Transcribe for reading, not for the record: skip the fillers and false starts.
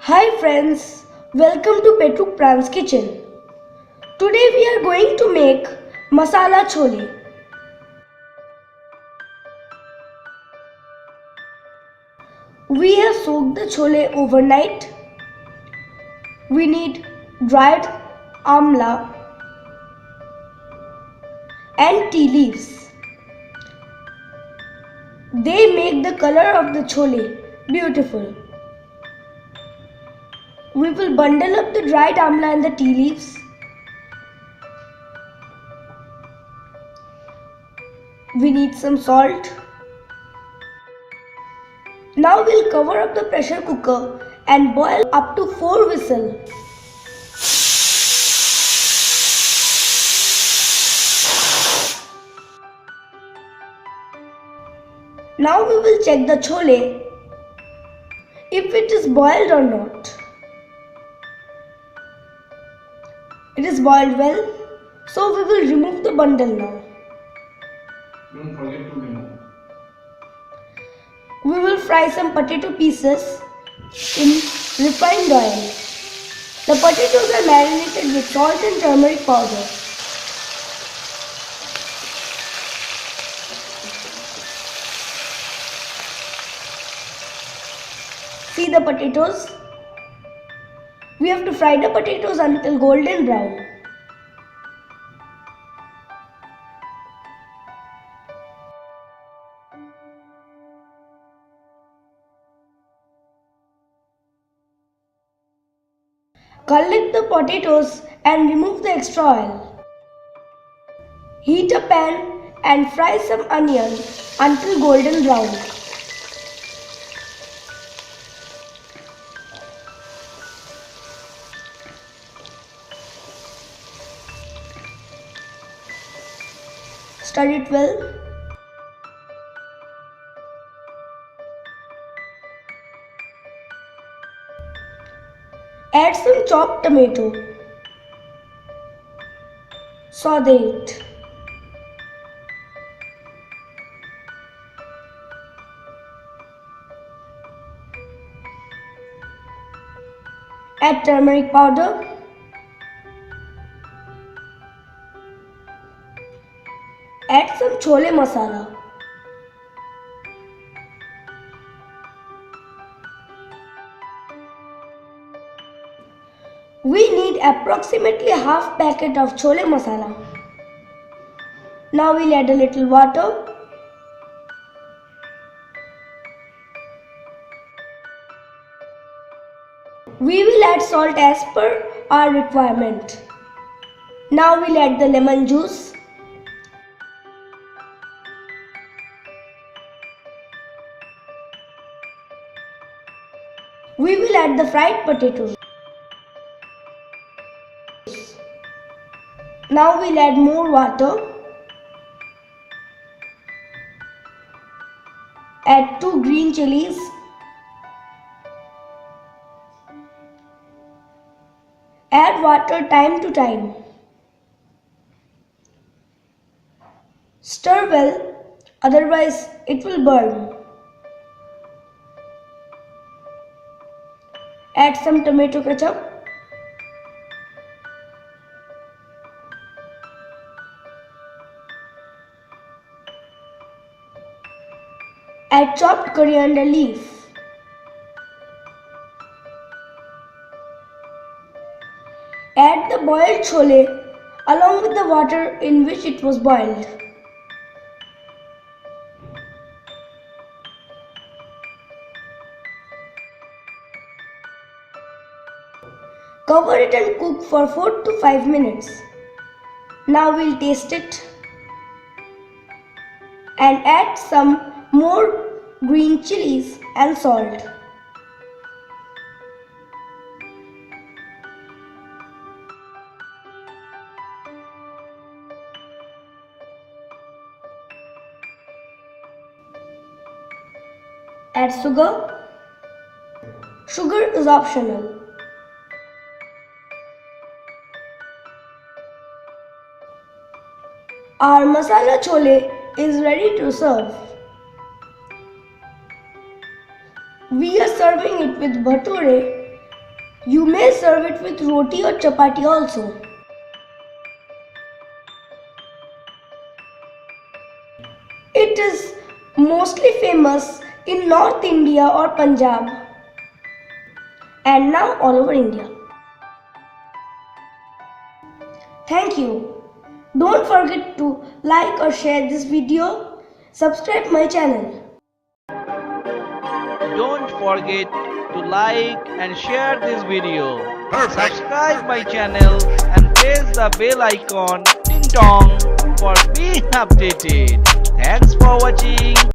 Hi friends, welcome to Petuk's kitchen. Today we are going to make Masala Chhole. We have soaked the chole overnight. We need dried amla and tea leaves. They make the color of the chole beautiful. We will bundle up the dried amla and the tea leaves. We need some salt. Now we'll cover up the pressure cooker and boil up to 4 whistles. Now we will check the chole if it is boiled or not. It is boiled well, so we will remove the bundle now. Don't forget to remove. We will fry some potato pieces in refined oil. The potatoes are marinated with salt and turmeric powder. See the potatoes? We have to fry the potatoes until golden brown. Collect the potatoes and remove the extra oil. Heat a pan and fry some onion until golden brown. Stir it well. Add some chopped tomato. Saute it. Add turmeric powder. Add some chole masala. We need approximately half packet of chole masala. Now we'll add a little water. We will add salt as per our requirement. Now we'll add the lemon juice. We will add the fried potatoes. Now we'll add more water. Add 2 green chilies. Add water time to time. Stir well, otherwise it will burn. Add some tomato ketchup. Add chopped coriander leaf. Add the boiled chole along with the water in which it was boiled. Cover it and cook for 4 to 5 minutes. Now we'll taste it and add some more green chilies and salt. Add sugar. Sugar is optional. Our masala chole is ready to serve. We are serving it with bhature You may serve it with roti or chapati also. It is mostly famous in North India or Punjab and now all over India. Thank you. Don't forget to like or share this video. Subscribe my channel. Don't forget to like and share this video. Subscribe my channel and press the bell icon ding dong for being updated. Thanks for watching.